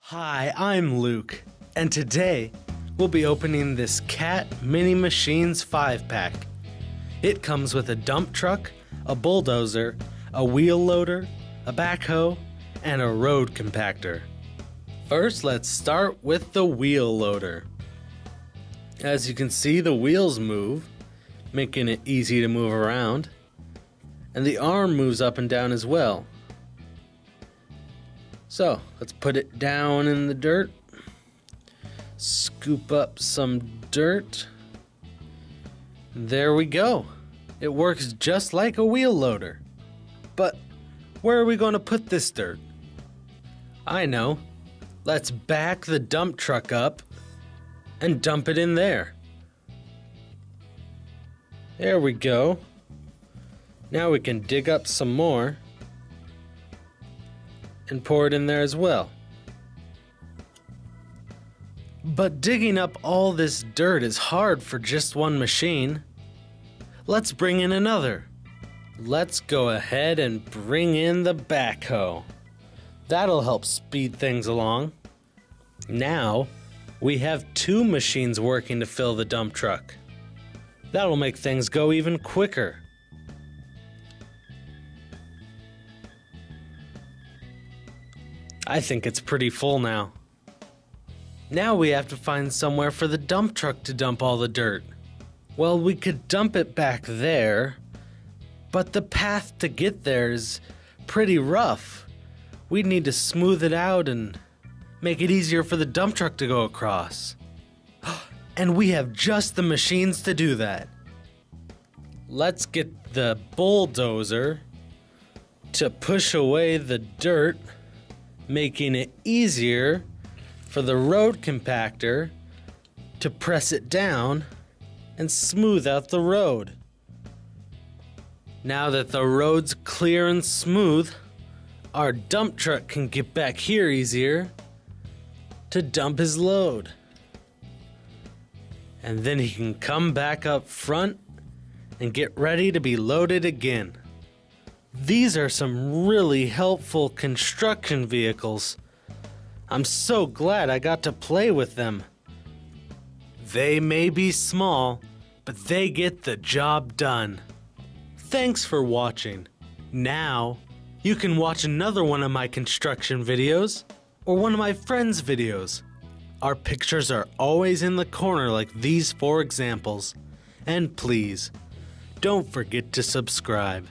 Hi, I'm Luke, and today we'll be opening this Cat Mini Machines 5-pack. It comes with a dump truck, a bulldozer, a wheel loader, a backhoe, and a road compactor. First, let's start with the wheel loader. As you can see, the wheels move, making it easy to move around, and the arm moves up and down as well. So, let's put it down in the dirt, scoop up some dirt. There we go. It works just like a wheel loader. But where are we going to put this dirt? I know. Let's back the dump truck up and dump it in there. There we go. Now we can dig up some more and pour it in there as well. But digging up all this dirt is hard for just one machine. Let's bring in another. Let's go ahead and bring in the backhoe. That'll help speed things along. Now, we have two machines working to fill the dump truck. That'll make things go even quicker. I think it's pretty full now. Now we have to find somewhere for the dump truck to dump all the dirt. Well, we could dump it back there, but the path to get there is pretty rough. We'd need to smooth it out and make it easier for the dump truck to go across. And we have just the machines to do that. Let's get the bulldozer to push away the dirt, making it easier for the road compactor to press it down and smooth out the road. Now that the road's clear and smooth, our dump truck can get back here easier to dump his load. And then he can come back up front and get ready to be loaded again. These are some really helpful construction vehicles. I'm so glad I got to play with them. They may be small, but they get the job done. Thanks for watching. Now, you can watch another one of my construction videos or one of my friends' videos. Our pictures are always in the corner like these 4 examples. And please, don't forget to subscribe.